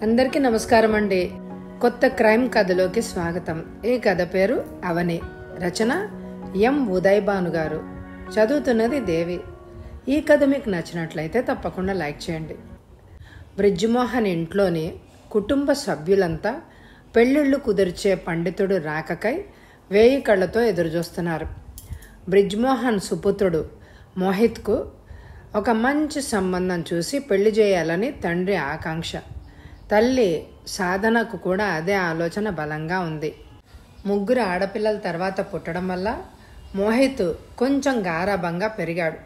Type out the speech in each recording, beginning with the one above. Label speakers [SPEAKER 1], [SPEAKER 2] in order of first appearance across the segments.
[SPEAKER 1] అందరికీ నమస్కారం అండి. కొత్త క్రైమ్ కథలోకి స్వాగతం. ఈ కథ పేరు అవని. రచన ఎం ఉదయ్ భాను గారు. చదువుతున్నది దేవి. ఈ కథ మీకు నచ్చినట్లయితే తప్పకుండా లైక్ చేయండి. బ్రిజ్మోహన్ ఇంట్లోని కుటుంబ సభ్యులంతా పెళ్ళిళ్ళు కుదిర్చే పండితుడు రాకకై 1000 కళ్ళతో ఎదురుచూస్తున్నారు. బ్రిజ్మోహన్ సుపుత్రుడు మోహిత్కు ఒక మంచి సంబంధం చూసి పెళ్లి చేయాలని తండ్రి ఆకాంక్ష. తల్లి సాధనకు కూడా అదే ఆలోచన బలంగా ఉంది. 3 ఆడపిల్లల తర్వాత పుట్టడం వల్ల మోహిత్ కొంచెం గారాబంగా పెరిగాడు.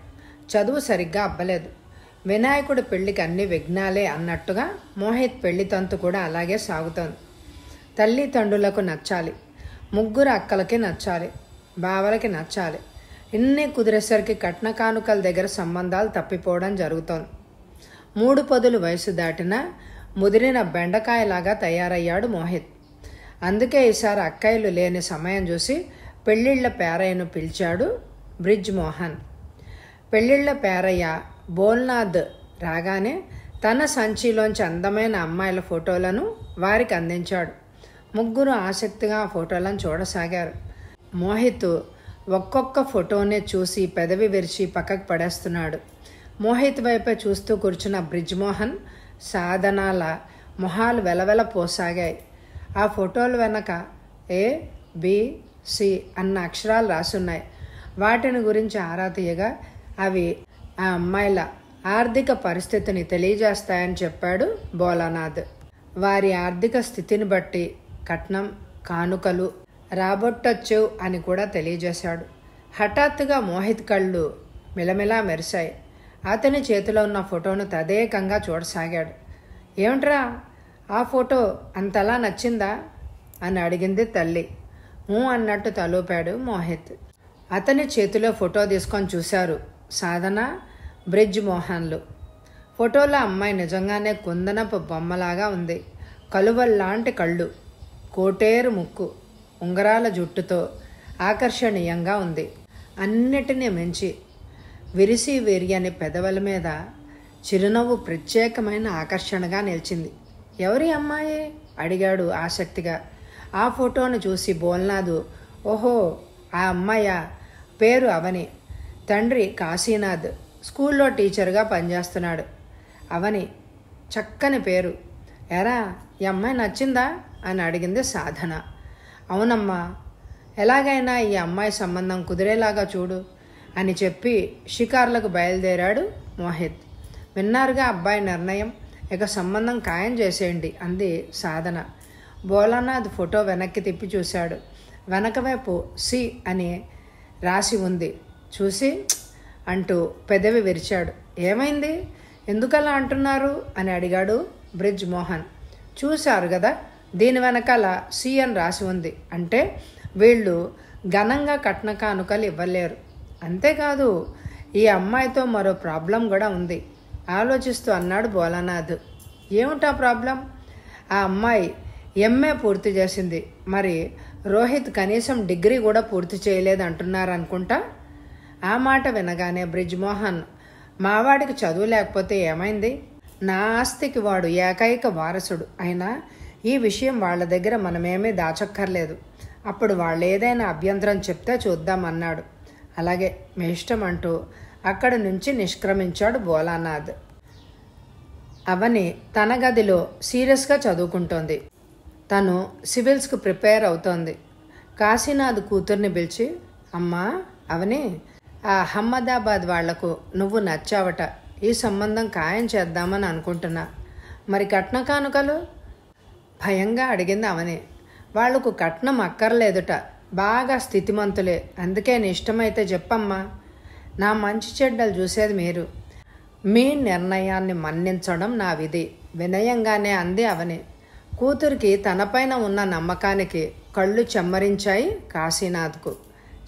[SPEAKER 1] చదువు సరిగ్గా అబ్బలేదు. వినాయకుడి పెళ్లికి అన్ని విఘ్నాలే అన్నట్టుగా మోహిత్ పెళ్లి తంతు కూడా అలాగే సాగుతోంది. తల్లిదండ్రులకు నచ్చాలి, 3 అక్కలకి నచ్చాలి, బావలకి నచ్చాలి. ఇన్ని కుదిరేసరికి కట్న కానుకల దగ్గర సంబంధాలు తప్పిపోవడం జరుగుతోంది. 3 పదులు వయసు దాటినా ముదిరిన బెండకాయలాగా తయారయ్యాడు మోహిత్. అందుకే ఈసారి అక్కయ్యలు లేని సమయం చూసి పెళ్ళిళ్ళ పేరయ్యను పిలిచాడు బ్రిజ్మోహన్. పెళ్ళిళ్ళ పేరయ్య బోల్నాథ్ రాగానే తన సంచిలోంచి అందమైన అమ్మాయిల ఫోటోలను వారికి అందించాడు. 3 ఆసక్తిగా ఆ ఫోటోలను చూడసాగారు. మోహిత్ ఒక్కొక్క ఫోటోనే చూసి పెదవి విరిచి పక్కకు పడేస్తున్నాడు. మోహిత్ వైపే చూస్తూ కూర్చున్న బ్రిజ్మోహన్ సాధనాల మొహాలు వెలవెల పోసాగాయి. ఆ ఫోటోల వెనక ABC అన్న అక్షరాలు రాసున్నాయి. వాటిని గురించి ఆరా తీయగా అవి ఆ అమ్మాయిల ఆర్థిక పరిస్థితిని తెలియజేస్తాయని చెప్పాడు భోలానాథ్. వారి ఆర్థిక స్థితిని బట్టి కట్నం కానుకలు రాబొట్టొచ్చు అని కూడా తెలియజేశాడు. హఠాత్తుగా మోహిత్ కళ్ళు మిలమిలా మెరిశాయి. అతని చేతిలో ఉన్న ఫోటోను తదేకంగా చూడసాగాడు. ఏమిట్రా ఆ ఫోటో అంతలా నచ్చిందా అని అడిగింది తల్లి. అన్నట్టు తలూపాడు మోహిత్. అతని చేతిలో ఫోటో తీసుకొని చూశారు సాధన, బ్రిజ్మోహన్లు. ఫోటోలో అమ్మాయి నిజంగానే కుందనపు బొమ్మలాగా ఉంది. కలువల్లాంటి కళ్ళు, కోటేరు ముక్కు, ఉంగరాల జుట్టుతో ఆకర్షణీయంగా ఉంది. అన్నిటినీ మించి విరిసి విరియని పెదవుల మీద చిరునవ్వు ప్రత్యేకమైన ఆకర్షణగా నిలిచింది. ఎవరి అమ్మాయి అడిగాడు ఆసక్తిగా. ఆ ఫోటోను చూసి బోల్నాథ్, ఓహో ఆ అమ్మాయా, పేరు అవని, తండ్రి కాశీనాథ్, స్కూల్లో టీచర్గా పనిచేస్తున్నాడు. అవని చక్కని పేరు. ఎరా ఈ అమ్మాయి నచ్చిందా అని అడిగింది సాధన. అవునమ్మా, ఎలాగైనా ఈ అమ్మాయి సంబంధం కుదిరేలాగా చూడు అని చెప్పి షికార్లకు బయలుదేరాడు మోహిత్. విన్నారుగా అబ్బాయి నిర్ణయం, ఇక సంబంధం ఖాయం చేసేయండి అంది సాధన. భోలానాథ్ ఫోటో వెనక్కి తిప్పి చూశాడు. వెనక వైపు సి అని రాసి ఉంది. చూసి అంటూ పెదవి విరిచాడు. ఏమైంది, ఎందుకలా అంటున్నారు అని అడిగాడు బ్రిజ్మోహన్. చూశారు కదా, దీని వెనకాల సి అని రాసి ఉంది. అంటే వీళ్ళు ఘనంగా కట్న కానుకలు ఇవ్వలేరు. అంతేకాదు ఈ అమ్మాయితో మరో ప్రాబ్లం కూడా ఉంది ఆలోచిస్తూ అన్నాడు భోలానాథ్. ఏమిటా ప్రాబ్లం? ఆ అమ్మాయి MA పూర్తి చేసింది. మరి రోహిత్ కనీసం డిగ్రీ కూడా పూర్తి చేయలేదు అంటున్నారనుకుంటా. ఆ మాట వినగానే బ్రిజ్మోహన్, మావాడికి చదువు లేకపోతే ఏమైంది? నా ఆస్తికి వాడు ఏకైక వారసుడు. అయినా ఈ విషయం వాళ్ళ దగ్గర మనమేమీ దాచక్కర్లేదు. అప్పుడు వాళ్ళు ఏదైనా అభ్యంతరం చెప్తే చూద్దామన్నాడు. అలాగే మీ ఇష్టం అంటూ అక్కడి నుంచి నిష్క్రమించాడు భోలానాథ్. అవని తన గదిలో సీరియస్గా చదువుకుంటోంది. తను సివిల్స్కు ప్రిపేర్ అవుతోంది. కాశీనాథ్ కూతుర్ని పిలిచి, అమ్మా అవని, ఆ అహ్మదాబాద్ వాళ్లకు నువ్వు నచ్చావట. ఈ సంబంధం ఖాయం చేద్దామని అనుకుంటున్నా. మరి కట్న కానుకలు? భయంగా అడిగింది అవని. వాళ్లకు కట్నం అక్కర్లేదుట, బాగా స్థితిమంతులే. అందుకే నీ ఇష్టమైతే చెప్పమ్మా. నా మంచి చెడ్డలు చూసేది మీరు. మీ నిర్ణయాన్ని మన్నించడం నా విధి వినయంగానే అంది అవని. కూతురికి తనపైన ఉన్న నమ్మకానికి కళ్ళు చెమ్మరించాయి కాశీనాథ్కు.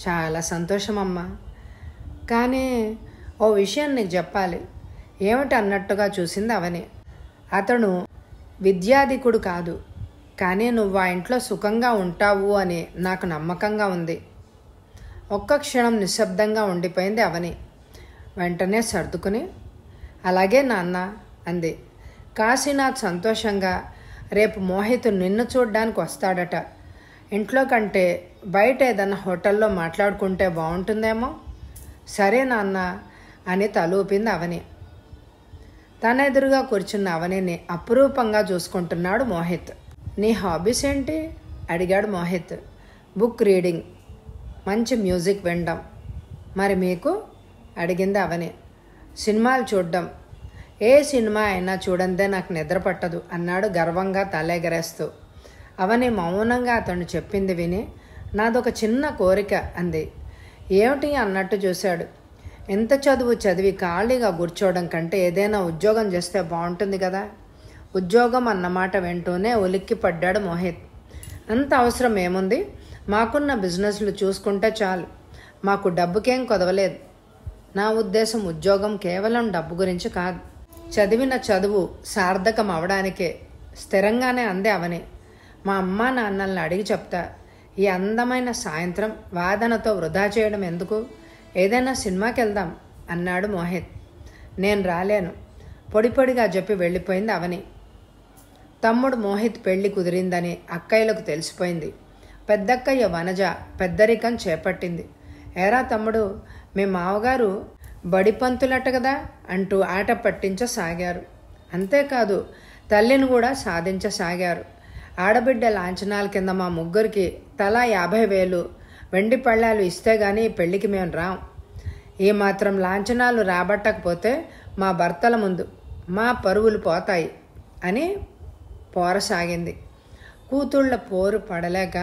[SPEAKER 1] చాలా సంతోషమమ్మా, కానీ ఓ విషయం నీకు చెప్పాలి. ఏమిటి అన్నట్టుగా చూసింది అవని. అతను విద్యాధికుడు కాదు, కానీ నువ్వు ఆ ఇంట్లో సుఖంగా ఉంటావు అని నాకు నమ్మకంగా ఉంది. ఒక్క క్షణం నిశ్శబ్దంగా ఉండిపోయింది అవని. వెంటనే సర్దుకుని, అలాగే నాన్న అంది. కాశీనాథ్ సంతోషంగా రేపు మోహిత్ నిన్ను చూడ్డానికి వస్తాడట. ఇంట్లో కంటే బయట ఏదన్నా హోటల్లో మాట్లాడుకుంటే బాగుంటుందేమో. సరే నాన్న అని తలూపింది అవని. తన ఎదురుగా కూర్చున్న అవనిని అపురూపంగా చూసుకుంటున్నాడు మోహిత్. నీ హాబీస్ ఏంటి అడిగాడు మోహిత్. బుక్ రీడింగ్, మంచి మ్యూజిక్ వినడం. మరి మీకు అడిగింది అవని. సినిమాలు చూడడం. ఏ సినిమా అయినా చూడందే నాకు నిద్ర పట్టదు అన్నాడు గర్వంగా తలెగరేస్తూ. అవని మౌనంగా అతను చెప్పింది విని నాదొక చిన్న కోరిక అంది. ఏమిటి అన్నట్టు చూశాడు. ఎంత చదువు చదివి ఖాళీగా కూర్చోవడం కంటే ఏదైనా ఉద్యోగం చేస్తే బాగుంటుంది కదా. ఉద్యోగం అన్నమాట వింటూనే ఉలిక్కి పడ్డాడు మోహిత్. అంత అవసరం ఏముంది, మాకున్న బిజినెస్లు చూసుకుంటే చాలు, మాకు డబ్బుకేం కొదవలేదు. నా ఉద్దేశం ఉద్యోగం కేవలం డబ్బు గురించి కాదు, చదివిన చదువు సార్థకం అవడానికే. స్థిరంగానే అందే అవని. మా అమ్మా నాన్నల్ని అడిగి చెప్తా. ఈ అందమైన సాయంత్రం వాదనతో వృధా చేయడం ఎందుకు, ఏదైనా సినిమాకి వెళ్దాం అన్నాడు మోహిత్. నేను రాలేను పొడిపొడిగా చెప్పి వెళ్ళిపోయింది అవని. తమ్ముడు మోహిత్ పెళ్లి కుదిరిందని అక్కయ్యలకు తెలిసిపోయింది. పెద్దక్కయ్య వనజ పెద్దరికం చేపట్టింది. ఏరా తమ్ముడు, మీ మావగారు బడిపంతులట కదా అంటూ ఆట పట్టించసాగారు. అంతేకాదు తల్లిని కూడా సాధించసాగారు. ఆడబిడ్డ లాంఛనాల కింద మా ముగ్గురికి తలా 50,000 వెండి పళ్ళాలు ఇస్తే గానీ పెళ్లికి మేము రాం. ఈ మాత్రం లాంఛనాలు రాబట్టకపోతే మా భర్తల ముందు మా పరువులు పోతాయి అని పోరసాగింది. కూతుళ్ల పోరు పడలేక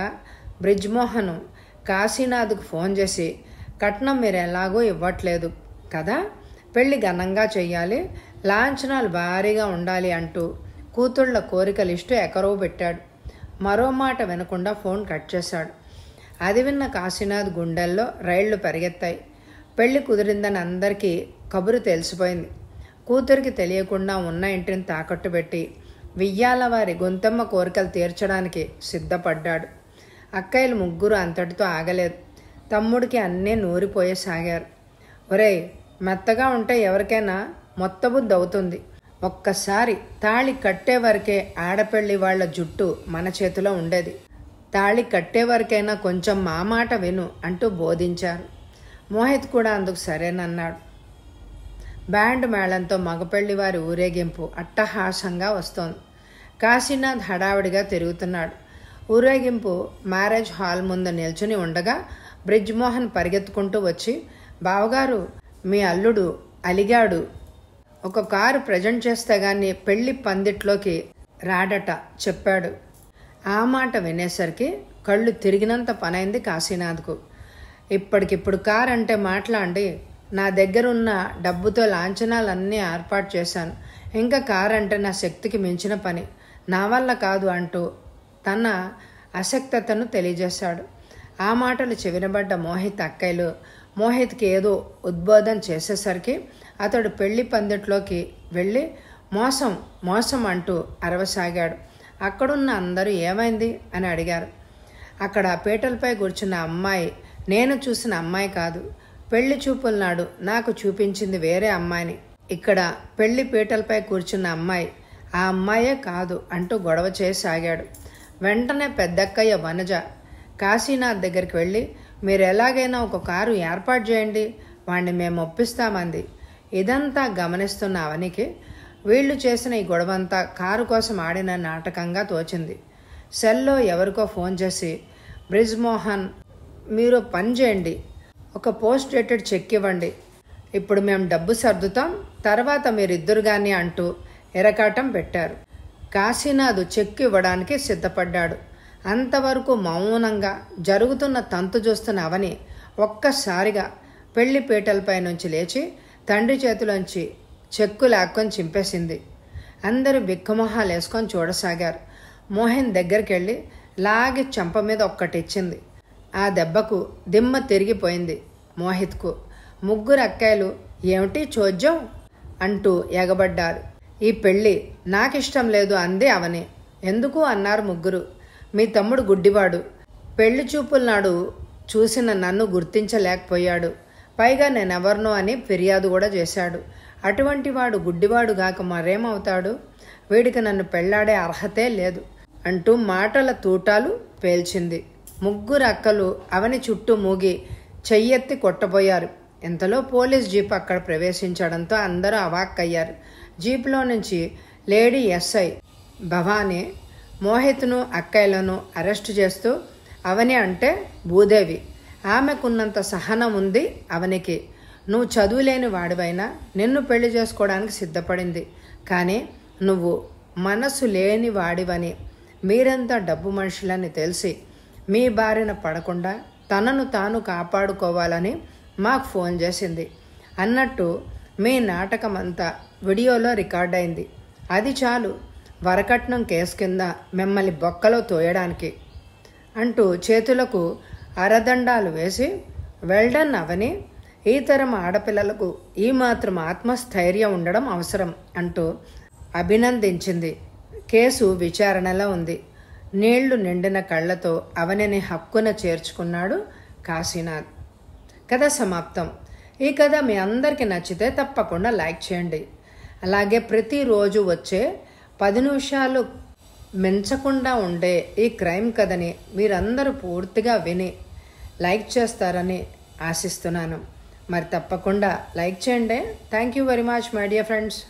[SPEAKER 1] బ్రిజ్మోహన్ కాశీనాథ్కు ఫోన్ చేసి, కట్నం మీరు ఎలాగో ఇవ్వట్లేదు కదా, పెళ్లి ఘనంగా చెయ్యాలి, లాంఛనాలు భారీగా ఉండాలి అంటూ కూతుళ్ల కోరిక లిస్టు ఎకరవు పెట్టాడు. మరో మాట వినకుండా ఫోన్ కట్ చేశాడు. అది విన్న కాశీనాథ్ గుండెల్లో రైళ్లు పరిగెత్తాయి. పెళ్లి కుదిరిందని అందరికీ కబురు తెలిసిపోయింది. కూతురికి తెలియకుండా ఉన్న ఇంటిని తాకట్టు పెట్టి వియ్యాల వారి గొంతమ్మ కోరికలు తీర్చడానికి సిద్ధపడ్డాడు. అక్కయ్యలు ముగ్గురు అంతటితో ఆగలేదు. తమ్ముడికి అన్నీ నూరిపోయేసాగారు. ఒరేయ్, మెత్తగా ఉంటే ఎవరికైనా మొత్తబుద్ధి అవుతుంది. ఒక్కసారి తాళి కట్టే వరకే ఆడపెళ్లి వాళ్ల జుట్టు మన చేతిలో ఉండేది. తాళి కట్టే వరకైనా కొంచెం మా మాట విను అంటూ బోధించారు. మోహిత్ కూడా అందుకు సరేనన్నాడు. బ్యాండ్ మేళంతో మగపెళ్లి వారి ఊరేగింపు అట్టహాసంగా వస్తోంది. కాశీనాథ్ హడావిడిగా తిరుగుతున్నాడు. ఊరేగింపు మ్యారేజ్ హాల్ ముందు నిల్చుని ఉండగా బ్రిజ్మోహన్ పరిగెత్తుకుంటూ వచ్చి, బావగారు, మీ అల్లుడు అలిగాడు, ఒక కారు ప్రజెంట్ చేస్తే గానీ పెళ్లి పందిట్లోకి రాడట చెప్పాడు. ఆ మాట వినేసరికి కళ్ళు తిరిగినంత పనైంది కాశీనాథ్కు. ఇప్పటికిప్పుడు కారు అంటే మాట్లాడి, నా దగ్గరున్న డబ్బుతో లాంఛనాలన్నీ ఏర్పాటు చేశాను, ఇంకా కారు అంటే నా శక్తికి మించిన పని, నా వల్ల కాదు అంటూ తన అశక్తతను తెలియజేశాడు. ఆ మాటలు చెవినబడ్డ మోహిత్ అక్కయ్యలు మోహిత్కి ఏదో ఉద్బోధన చేసేసరికి అతడు పెళ్లి పందిట్లోకి వెళ్ళి మోసం మోసం అంటూ అరవసాగాడు. అక్కడున్న అందరూ ఏమైంది అని అడిగారు. అక్కడ పీటలపై కూర్చున్న అమ్మాయి నేను చూసిన అమ్మాయి కాదు, పెళ్లి చూపుల నాడు నాకు చూపించింది వేరే అమ్మాయిని. ఇక్కడ పెళ్లి పీటలపై కూర్చున్న అమ్మాయి ఆ అమ్మాయే కాదు అంటూ గొడవ చేయసాగాడు. వెంటనే పెద్దక్కయ్య వనజ కాశీనాథ్ దగ్గరికి వెళ్ళి, మీరు ఎలాగైనా ఒక కారు ఏర్పాటు చేయండి, వాణ్ణి మేము ఒప్పిస్తామంది. ఇదంతా గమనిస్తున్న అవనికి వీళ్లు చేసిన ఈ గొడవంతా కారు కోసం ఆడిన నాటకంగా తోచింది. సెల్లో ఎవరికో ఫోన్ చేసి, బ్రిజ్మోహన్, మీరు పని చేయండి, ఒక పోస్ట్ డేటెడ్ చెక్ ఇవ్వండి, ఇప్పుడు మేము డబ్బు సర్దుతాం, తర్వాత మీరిద్దరు గాని అంటూ ఎరకాటం పెట్టారు. కాశీనాథ్ చెక్ ఇవ్వడానికి సిద్ధపడ్డాడు. అంతవరకు మౌనంగా జరుగుతున్న తంతు చూస్తున్న అవని ఒక్కసారిగా పెళ్లి పీటలపై నుంచి లేచి తండ్రి చేతిలోంచి చెక్కు లాక్కొని చింపేసింది. అందరూ బిక్కమొహాలు వేసుకొని చూడసాగారు. మోహన్ దగ్గరికి వెళ్ళి లాగి చెంప మీద ఒక్కటిచ్చింది. ఆ దెబ్బకు దిమ్మ తిరిగిపోయింది మోహిత్కు. ముగ్గురు అక్కాయలు ఏమిటి చోద్యం అంటూ ఎగబడ్డారు. ఈ పెళ్ళి నాకిష్టం లేదు అంది అవని. ఎందుకు అన్నారు ముగ్గురు. మీ తమ్ముడు గుడ్డివాడు, పెళ్లి చూపుల నాడు చూసిన నన్ను గుర్తించలేకపోయాడు, పైగా నేనెవరినో అని ఫిర్యాదు కూడా చేశాడు. అటువంటి వాడు గుడ్డివాడు గాక మరేమవుతాడు? వీడికి నన్ను పెళ్లాడే అర్హతే లేదు అంటూ మాటల తూటాలు పేల్చింది. ముగ్గురు అక్కలు అవని చుట్టూ మూగి చెయ్యెత్తి కొట్టబోయారు. ఇంతలో పోలీస్ జీప్ అక్కడ ప్రవేశించడంతో అందరూ అవాక్కయ్యారు. జీప్లో నుంచి లేడీ ఎస్ఐ భవానీ మోహిత్ను అక్కయ్యలను అరెస్టు చేస్తూ, అవని అంటే భూదేవి, ఆమెకున్నంత సహనం ఉంది అవనికి. నువ్వు చదువులేని వాడివైనా నిన్ను పెళ్లి చేసుకోవడానికి సిద్ధపడింది. కానీ నువ్వు మనసు లేని వాడివని, మీరంతా డబ్బు మనుషులని తెలిసి మీ బారిన పడకుండా తనను తాను కాపాడుకోవాలని మాకు ఫోన్ చేసింది అన్నట్టు మీ నాటకం అంతా వీడియోలో రికార్డ్ అయింది. అది చాలు వరకట్నం కేసు కింద మిమ్మల్ని బొక్కలో తోయడానికి అంటూ చేతులకు అరదండాలు వేసి, వెల్డన్ అవని, ఈ తరం ఆడపిల్లలకు ఈ మాత్రం ఆత్మస్థైర్యం ఉండడం అవసరం అంటూ అభినందించింది. కేసు విచారణలో ఉంది. నీళ్లు నిండిన కళ్ళతో అవనిని హక్కున చేర్చుకున్నాడు కాశీనాథ్. కథ సమాప్తం. ఈ కథ మీ అందరికీ నచ్చితే తప్పకుండా లైక్ చేయండి. అలాగే ప్రతిరోజు వచ్చే 10 నిమిషాలు మించకుండా ఉండే ఈ క్రైమ్ కథని మీరందరూ పూర్తిగా విని లైక్ చేస్తారని ఆశిస్తున్నాను. మరి తప్పకుండా లైక్ చేయండి. Thank you very much my dear friends.